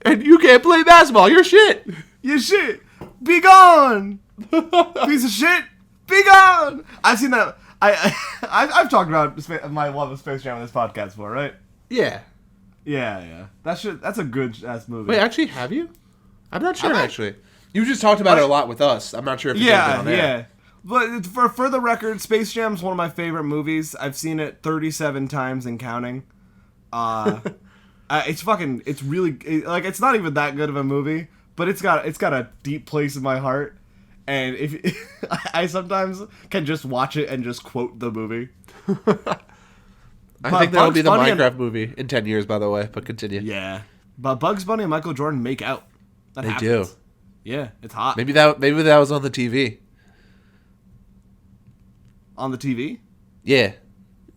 And you can't play basketball. You're shit. You shit. Be gone. Piece of shit. Be gone. I've seen that. I've talked about my love of Space Jam on this podcast before, right? Yeah. Yeah. That's a good ass movie. Wait, actually, have you? I'm not sure. Actually, you just talked about it a lot with us. I'm not sure if it's been on air. Yeah. But for the record, Space Jam's one of my favorite movies. I've seen it 37 times and counting. It's really like it's not even that good of a movie, but it's got a deep place in my heart. And if I sometimes can just watch it and just quote the movie. I think that'll be the Minecraft movie in 10 years, by the way. But continue. Yeah, but Bugs Bunny and Michael Jordan make out. That They happens. do. Yeah, it's hot. Maybe that was on the TV. On the TV? Yeah.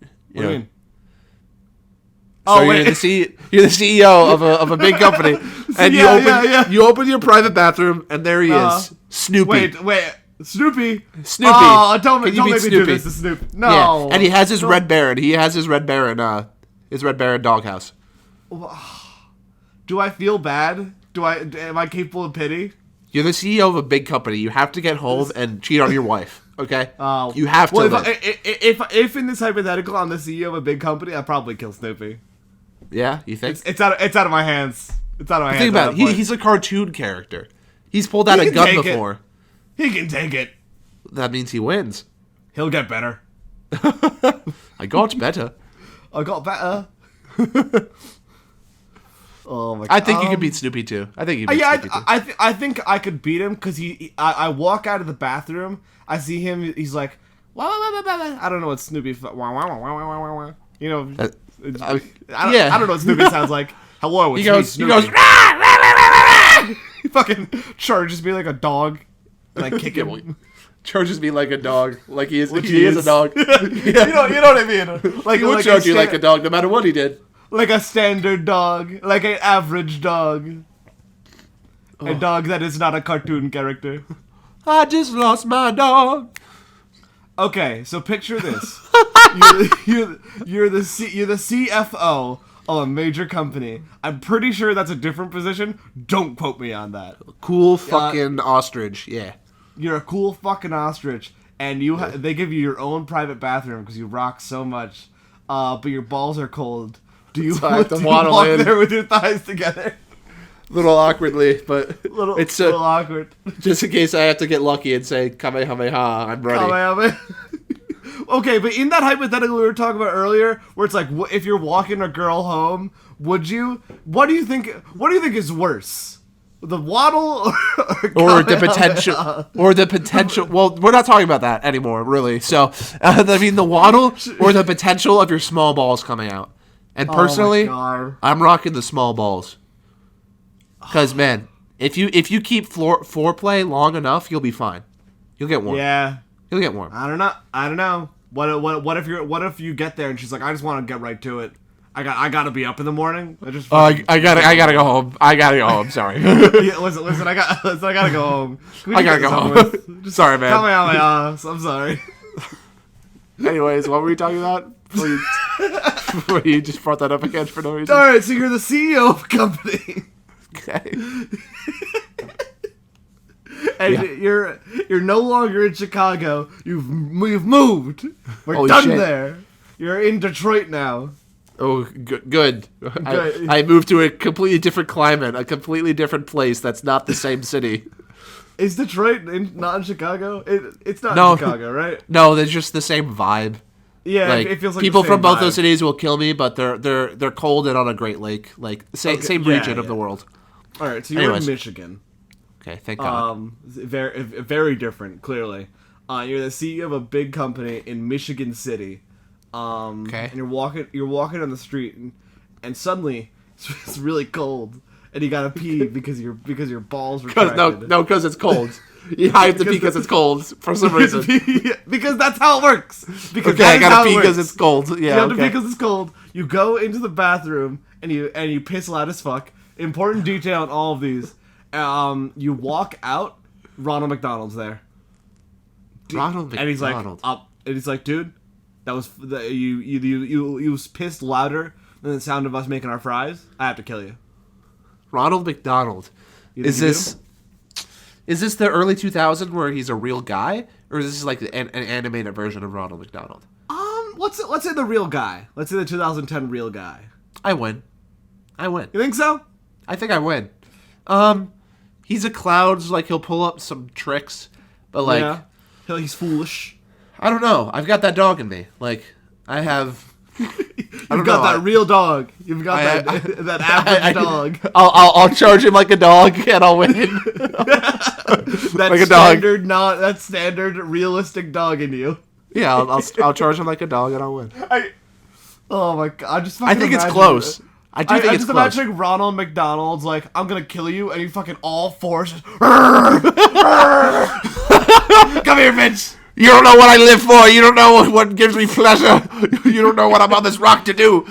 What do you mean? So you're the CEO of a big company, and you open your private bathroom, and there he is, Snoopy. Wait, Snoopy. Snoopy. Oh, don't make me Snoopy? do this to Snoopy. No. Yeah. And he has his Red Baron. He has his Red Baron. His Red Baron doghouse. Do I feel bad? Am I capable of pity? You're the CEO of a big company. You have to get home and cheat on your wife. Okay. You have to. Well, if in this hypothetical I'm the CEO of a big company, I'd probably kill Snoopy. Yeah, you think? It's out of my hands. It's out of my hands. Think about it. He's a cartoon character. He's pulled out a gun before. He can take it. That means he wins. He'll get better. I got better. I got better. Oh my god. I think you could beat Snoopy too. I think you could beat Snoopy too. I think I could beat him because I walk out of the bathroom, I see him, he's like, wah, wah, wah, wah, wah. I don't know what Snoopy, wah, wah, wah, wah, wah, wah, wah. You know, I don't know what Snoopy sounds like. Hello, it's me, Snoopy. He goes, rah, rah, rah, rah, rah. He fucking charges me like a dog, and I kick him. Charges me like a dog, like he is a dog. Yeah. You know what I mean? Like he would charge you like a dog, no matter what he did. Like a standard dog, like an average dog, a dog that is not a cartoon character. I just lost my dog. Okay, so picture this: you're the CFO of a major company. I'm pretty sure that's a different position. Don't quote me on that. Cool fucking ostrich, yeah. You're a cool fucking ostrich, and they give you your own private bathroom because you rock so much. But your balls are cold. Do you walk there with your thighs together? A little awkwardly, but it's a little awkward. Just in case I have to get lucky and say Kamehameha, I'm ready. Kamehameha. Okay, but in that hypothetical we were talking about earlier, where it's like, if you're walking a girl home, would you? What do you think is worse? The waddle or the potential? Or the potential? Well, we're not talking about that anymore, really. So, I mean, the waddle or the potential of your small balls coming out. And personally, I'm rocking the small balls. Because, man, if you keep foreplay long enough, you'll be fine. You'll get warm. Yeah, you'll get warm. I don't know. What if you get there and she's like, I just want to get right to it. I gotta be up in the morning. I gotta go home. I gotta go home. Sorry. Yeah, listen. I gotta go home. I gotta go home. Sorry, man. Tell me how my ass. I'm sorry. Anyways, what were we talking about? Before you just brought that up again for no reason. All right, so you're the CEO of a company. Okay. And you're no longer in Chicago. You've moved. We're Holy done shit. there. You're in Detroit now. Oh, good. I moved to a completely different climate, a completely different place that's not the same city. Is Detroit not in Chicago? It's not in Chicago, right? No, there's just the same vibe. Yeah, like, it feels like people the same from both vibe. those cities will kill me, but they're cold and on a Great Lake, like same region of the world. All right, so you're in Michigan. Okay, thank God. Very different, clearly. You're the CEO of a big company in Michigan City. Okay. And you're walking on the street, and suddenly it's really cold, and you gotta pee because your balls retracted. Because it's cold. You have to pee because it's cold for some reason. Because that's how it works. Because I gotta pee because it's cold. Yeah, you have to pee because it's cold. You go into the bathroom and you piss loud as fuck. Important detail in all of these. You walk out Ronald McDonald's there. Ronald McDonald. And he's like, up. And he's like, dude, that was you pissed louder than the sound of us making our fries. I have to kill you. Ronald McDonald. Is this the early 2000s where he's a real guy, or is this like an animated version of Ronald McDonald? Let's say the real guy. Let's say the 2010 real guy. I win. You think so? I think I win. He's a clown, so like he'll pull up some tricks, but like he's foolish. I don't know. I've got that dog in me. Like I have. You've got that real dog. You've got that average dog. I'll charge him like a dog and I'll win. That like standard, that standard realistic dog in you. Yeah, I'll charge him like a dog and I'll win. Oh my god! I think it's close. I think it's just close. Imagine Ronald McDonald's like, I'm gonna kill you, and you fucking all fours. Come here, Vince. You don't know what I live for. You don't know what gives me pleasure. You don't know what I'm on this rock to do.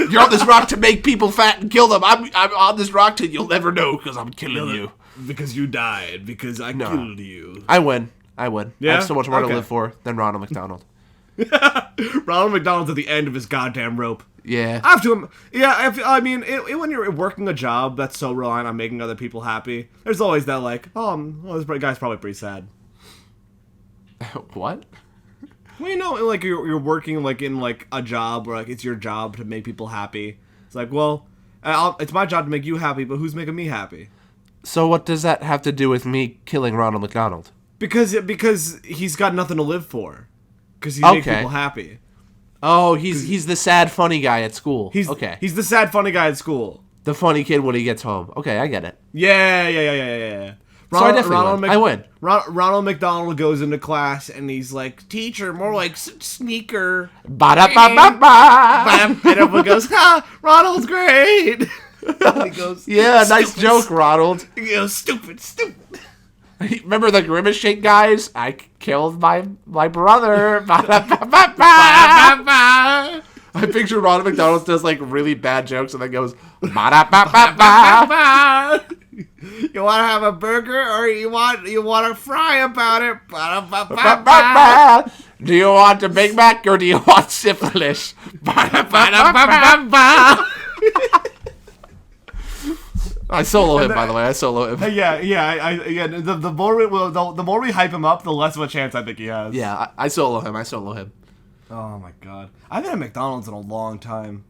You're on this rock to make people fat and kill them. I'm on this rock till you'll never know because I'm killing you. Because you died. Because I killed you. I win. Yeah? I have so much more to live for than Ronald McDonald. Ronald McDonald's at the end of his goddamn rope. Yeah. I have to. Yeah, I mean, when you're working a job that's so reliant on making other people happy, there's always that like, this guy's probably pretty sad. What? Well, you know, like you're working like in like a job where like it's your job to make people happy. It's like, well, it's my job to make you happy, but who's making me happy? So what does that have to do with me killing Ronald McDonald? Because he's got nothing to live for. Because he makes people happy. Oh, he's the sad funny guy at school. He's the sad funny guy at school. The funny kid when he gets home. Okay, I get it. Yeah. So I definitely win. I win. Ronald McDonald goes into class and he's like, teacher, more like sneaker. Ba-da-ba-ba-ba. And everyone goes, Ronald's great. And he goes, yeah, nice joke, Ronald. He goes, stupid. Remember the Grimace Shake guys? I killed my brother. I picture Ronald McDonald does like really bad jokes and then goes ba-da-ba-ba-ba. You want to have a burger or you want to fry about it? Ba-da-ba-ba-ba. Do you want a Big Mac or do you want syphilis? Ba-da-ba-ba-ba. I solo him, by the way. I solo him. Yeah. The more we hype him up, the less of a chance I think he has. Yeah, I solo him. Oh my god, I've been at McDonald's in a long time.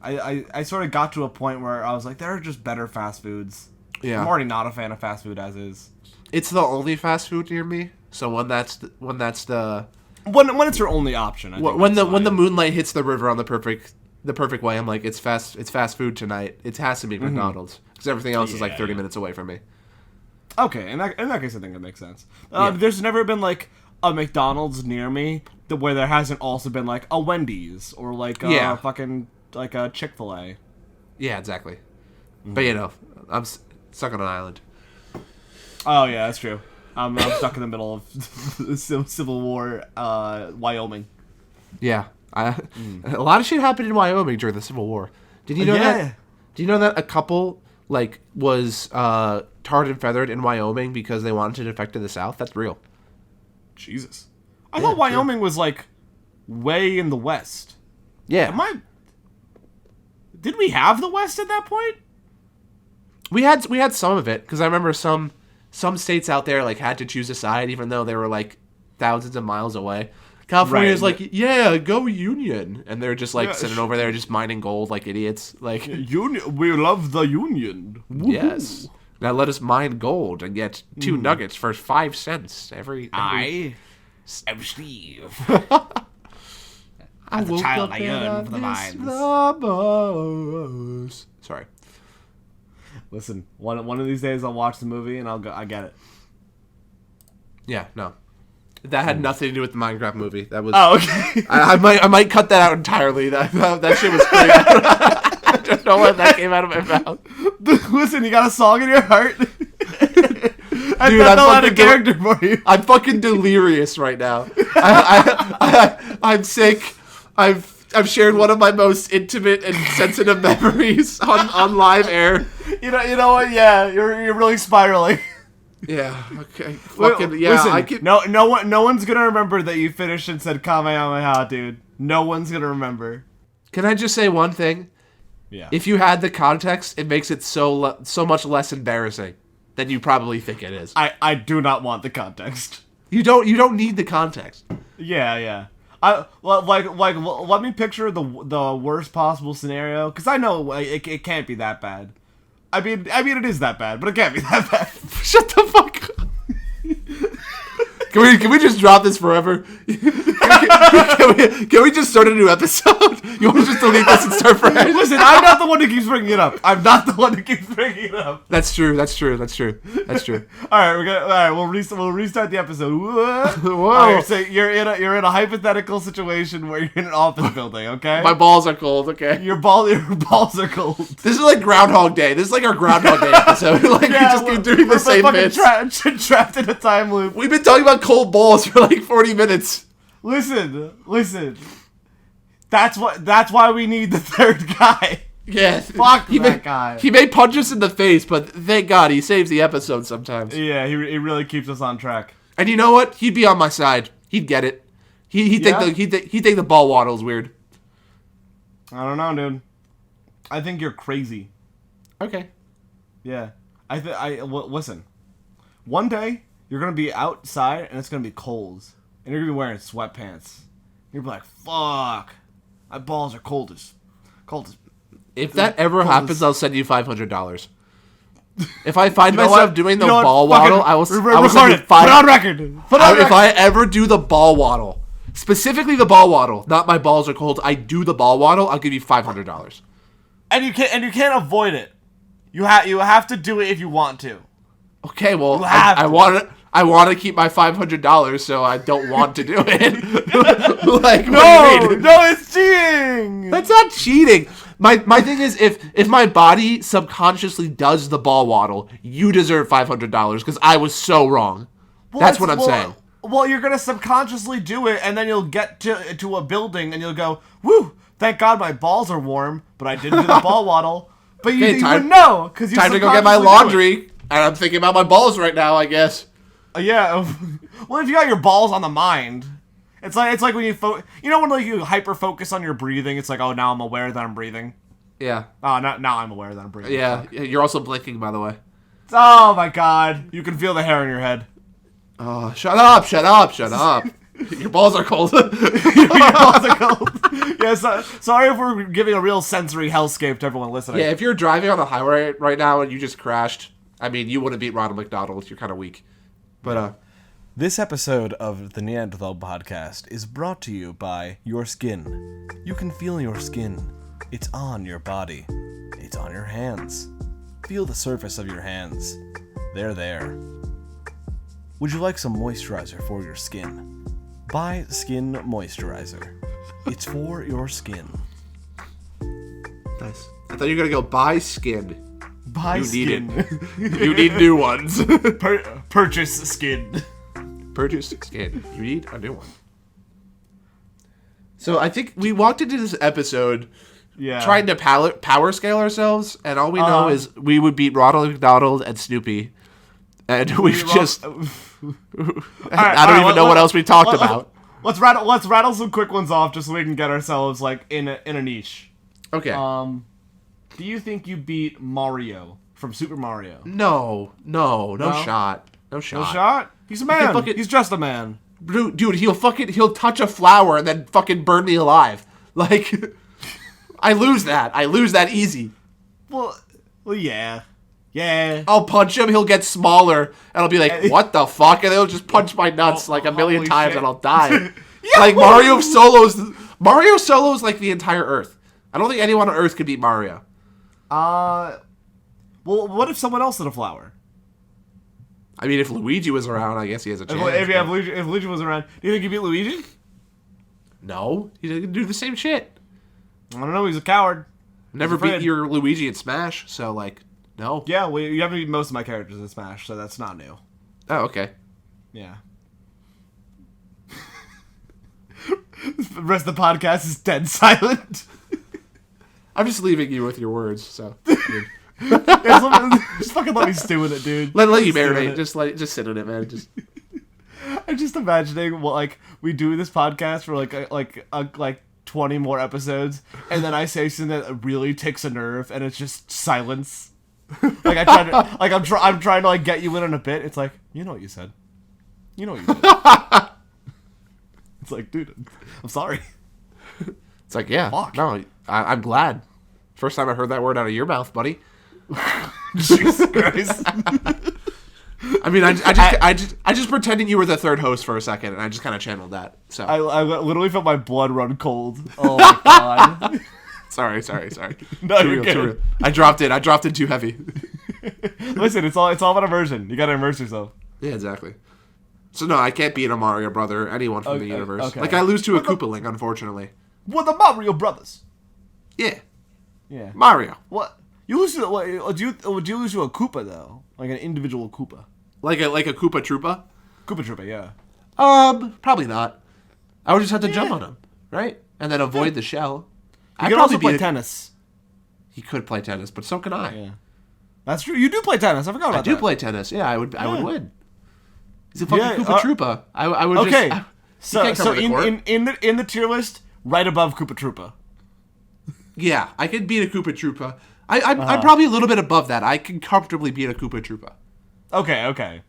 I sort of got to a point where I was like, there are just better fast foods. Yeah, I'm already not a fan of fast food as is. It's the only fast food near me. So when it's your only option, I think when the moonlight hits the river on the perfect way, I'm like, it's fast food tonight. It has to be McDonald's because everything else is like 30 minutes away from me. Okay, in that case, I think it makes sense. There's never been like a McDonald's near me where there hasn't also been like a Wendy's or like a fucking like a Chick-fil-A. Yeah, exactly. But you know, I'm stuck on an island. Oh yeah, that's true. I'm stuck in the middle of Civil War, Wyoming. Yeah. A lot of shit happened in Wyoming during the Civil War. Did you know that? Do you know that a couple like was tarred and feathered in Wyoming because they wanted to defect to the South? That's real. Jesus. I thought Wyoming was like way in the West. Yeah. Did we have the West at that point? We had some of it because I remember some states out there like had to choose a side even though they were like thousands of miles away. California's like, yeah, go Union, and they're just like sitting over there just mining gold like idiots. Like Union, we love the Union. Woo-hoo. Yes. Now let us mine gold and get 2 nuggets for 5 cents every. I am Steve. I woke child, up I yearn for the mines. Sorry. Listen, one of these days I'll watch the movie and I get it. Yeah, no. That had nothing to do with the Minecraft movie. That was. Oh, okay. I might cut that out entirely. That shit was crazy. I don't know when that came out of my mouth. Listen, you got a song in your heart. Dude, I'm out of character for you. I'm fucking delirious right now. I'm sick. I've shared one of my most intimate and sensitive memories on live air. You know what? Yeah, you're really spiraling. Yeah. Okay. Fucking yeah. Listen, I can. no one's gonna remember that you finished and said Kamehameha, dude. No one's gonna remember. Can I just say one thing? Yeah. If you had the context, it makes it so much less embarrassing than you probably think it is. I do not want the context. You don't need the context. Yeah. Let me picture the worst possible scenario, because I know it can't be that bad. I mean it is that bad, but it can't be that bad. Shut the fuck up. Can we just drop this forever? Can we just start a new episode? You want to just delete this and start fresh? Listen, I'm not the one who keeps bringing it up. That's true. All right, we'll restart the episode. Whoa. All right, so you're in a hypothetical situation where you're in an office building, okay? My balls are cold, okay? Your balls are cold. This is like Groundhog Day. This is like our Groundhog Day episode. Like we just keep doing the same bits. Trapped in a time loop. We've been talking about cold balls for like 40 minutes. Listen. That's why we need the third guy. Yeah. Fuck that guy. He may punch us in the face, but thank God he saves the episode sometimes. Yeah, he really keeps us on track. And you know what? He'd be on my side. He'd get it. He'd think the ball waddle's weird. I don't know, dude. I think you're crazy. Okay. Yeah. Listen. One day you're gonna be outside and it's gonna be cold, and you're gonna be wearing sweatpants. You're gonna be like, "Fuck, my balls are cold as." If that ever happens, I'll send you $500. If I find myself doing the ball waddle, I will send you $500. Put on record. If I ever do the ball waddle, specifically the ball waddle, not my balls are cold, I do the ball waddle, I'll give you $500. And you can't avoid it. You have to do it if you want to. Okay, well, I want to keep my $500, so I don't want to do it. Like, no, it's cheating. That's not cheating. My thing is, if my body subconsciously does the ball waddle, you deserve $500 because I was so wrong. That's what I'm saying. Well, you're gonna subconsciously do it, and then you'll get to a building, and you'll go, "Woo! Thank God my balls are warm, but I didn't do the ball waddle." But you wouldn't know because you time to go get my laundry, and I'm thinking about my balls right now. I guess. Yeah. Well, if you got your balls on the mind, it's like when when like you hyper focus on your breathing. It's like, oh, now I'm aware that I'm breathing. Yeah. Oh, now I'm aware that I'm breathing. Yeah. You're also blinking, by the way. Oh my God! You can feel the hair in your head. Oh, shut up! Your balls are cold. Your balls are cold. Yeah, sorry if we're giving a real sensory hellscape to everyone listening. Yeah, if you're driving on the highway right now and you just crashed, I mean, you wouldn't beat Ronald McDonald. You're kind of weak. But this episode of the Neanderthal podcast is brought to you by your skin. You can feel your skin. It's on your body. It's on your hands. Feel the surface of your hands. They're there. Would you like some moisturizer for your skin? Buy Skin Moisturizer. It's for your skin. Nice. I thought you were going to go buy skin. Buy skin. Need it. You need new ones. Purchase skin. Purchase skin. You need a new one. So I think we walked into this episode trying to power scale ourselves, and all we know is we would beat Ronald McDonald and Snoopy. And we've just... I don't even know what else we talked about. Let's rattle some quick ones off just so we can get ourselves like in a niche. Okay. Do you think you beat Mario from Super Mario? No shot. No shot? He's a man. He's just a man. Dude, he'll touch a flower and then fucking burn me alive. Like, I lose that easy. Well, yeah. Yeah. I'll punch him, he'll get smaller, and I'll be like, what the fuck? And they'll just punch my nuts like a million times shit. And I'll die. Like, Mario Solo's like the entire Earth. I don't think anyone on Earth could beat Mario. Well, what if someone else did a flower? I mean, if Luigi was around, I guess he has a chance. If Luigi was around, do you think he beat Luigi? No. He didn't do the same shit. I don't know, he's a coward. Never beat your Luigi in Smash, so, like... No. Yeah, well, you haven't beaten most of my characters in Smash, so that's not new. Oh, okay. Yeah. The rest of the podcast is dead silent. I'm just leaving you with your words, so. Just fucking let me stew in it, dude. Let you marinate. Just sit in it, man. Just. I'm just imagining what like we do this podcast for like 20 more episodes, and then I say something that really takes a nerve, and it's just silence. Like I'm trying to like get you in on a bit. It's like, you know what you said. You know what you said. It's like, dude, I'm sorry. It's like, yeah, fuck. No, I'm glad. First time I heard that word out of your mouth, buddy. Jesus Christ. I mean, I just pretended you were the third host for a second, and I just kind of channeled that. So I literally felt my blood run cold. Oh my god. Sorry. No, Too you're good. real. I dropped it too heavy. Listen, it's all about immersion. You gotta immerse yourself. Yeah, exactly. So no, I can't beat a Mario brother, anyone from the universe. Okay. Like I lose to a Koopaling, unfortunately. We're the Mario brothers. Yeah, Mario. What? You lose to would you lose to a Koopa though? Like an individual Koopa. Like a Koopa Troopa? Koopa Troopa, yeah. Probably not. I would just have to jump on him, right? And then avoid the shell. You can also play tennis. He could play tennis, but so can I. Yeah. That's true. You do play tennis. I forgot about that. I do play tennis. Yeah, I would win. He's a fucking Koopa Troopa. I would okay. Just... So in the tier list, right above Koopa Troopa. Yeah, I could beat a Koopa Troopa. I'm probably a little bit above that. I can comfortably beat a Koopa Troopa. Okay.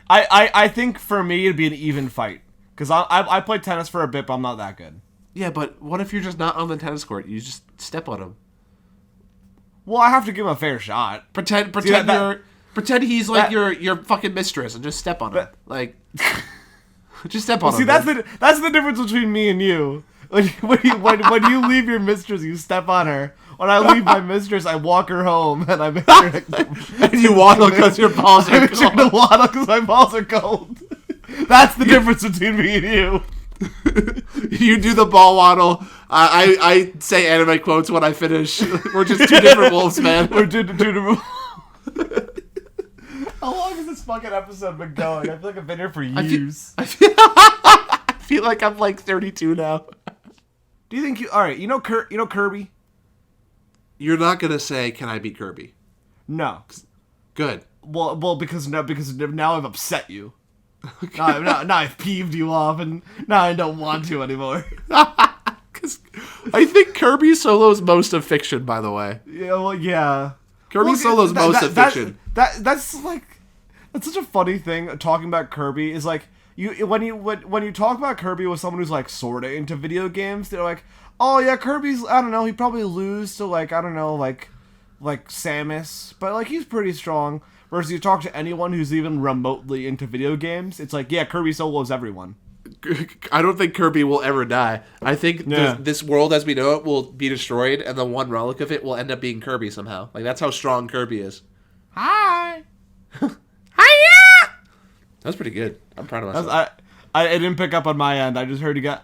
I think for me it'd be an even fight. Because I played tennis for a bit, but I'm not that good. Yeah, but what if you're just not on the tennis court? You just step on him. Well, I have to give him a fair shot. Pretend he's like your fucking mistress and just step on him. Like, just step on him. See, that's the difference between me and you. When you leave your mistress, you step on her. When I leave my mistress, I walk her home, and I make sure and you waddle because your balls are cold. I waddle because my balls are cold. That's the difference between me and you. You do the ball waddle. I say anime quotes when I finish. We're just two different wolves, man. We're two different. How long has this fucking episode been going? I feel like I've been here for years. I feel like I'm like 32 now. Do you think you? All right, you know Kirby. You're not gonna say, "Can I beat Kirby?" No. Good. Well, because now I've upset you. Now I've peeved you off, and now I don't want to anymore. Because I think Kirby Solo's most of fiction, by the way. Yeah, well, yeah. Kirby Solo's most of fiction. That's such a funny thing. Talking about Kirby is like when you talk about Kirby with someone who's like sorta into video games, they're like, oh yeah, Kirby's, I don't know, he'd probably lose to like, I don't know, like Samus, but like he's pretty strong. Versus you talk to anyone who's even remotely into video games, it's like, yeah, Kirby Solo's everyone. I don't think Kirby will ever die. I think this world as we know it will be destroyed, and the one relic of it will end up being Kirby somehow. Like, that's how strong Kirby is. Hi! Hiya! That was pretty good. I'm proud of myself. I didn't pick up on my end. I just heard you go,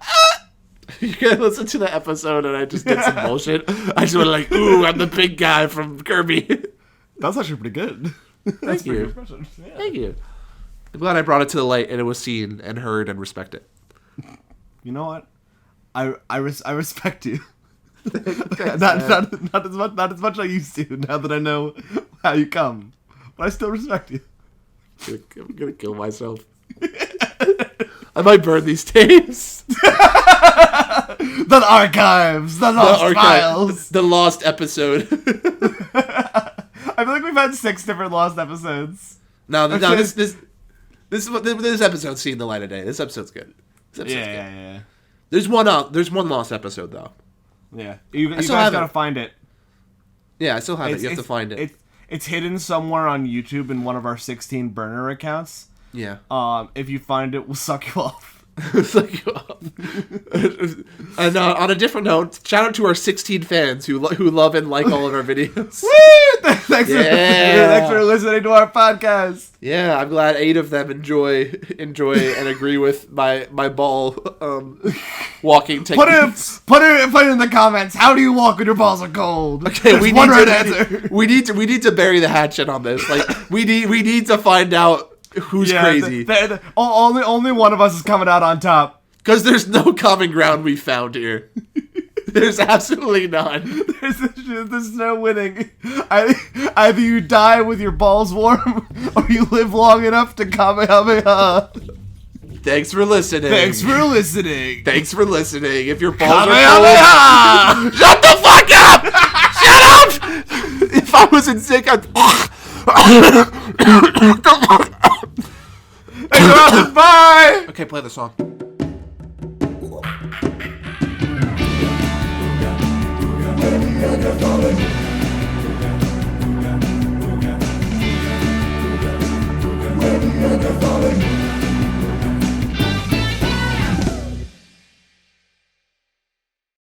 You can listen to the episode, and I just did some bullshit. I just went like, ooh, I'm the big guy from Kirby. That's actually pretty good. Thank you. Yeah. Thank you. I'm glad I brought it to the light and it was seen and heard and respected. You know what? I respect you. Thanks, not as much as I used to now that I know how you come, but I still respect you. I'm gonna kill myself. I might burn these tapes. The archives, the lost files, the lost episode. I feel like we've had 6 different lost episodes. No, this episode's seen the light of day. This episode's good. Yeah. There's one lost episode though. Yeah, you guys gotta find it. Yeah, I still have it. You have to find it. It's hidden somewhere on YouTube in one of our 16 burner accounts. Yeah. If you find it, we'll suck you off. And on a different note, shout out to our 16 fans who love and like all of our videos. Woo! Thanks for listening to our podcast. Yeah, I'm glad 8 of them enjoy and agree with my ball walking techniques. Put it in the comments. How do you walk when your balls are cold? Okay, we need to bury the hatchet on this. Like we need to find out who's crazy. Only one of us is coming out on top. Because there's no common ground we found here. There's absolutely none. There's no winning. Either you die with your balls warm, or you live long enough to Kamehameha. Thanks for listening. Thanks for listening. Thanks for listening. If your balls Kamehameha! are full, shut the fuck up! Shut up! If I wasn't sick, I'd. Bye. Okay, play the song.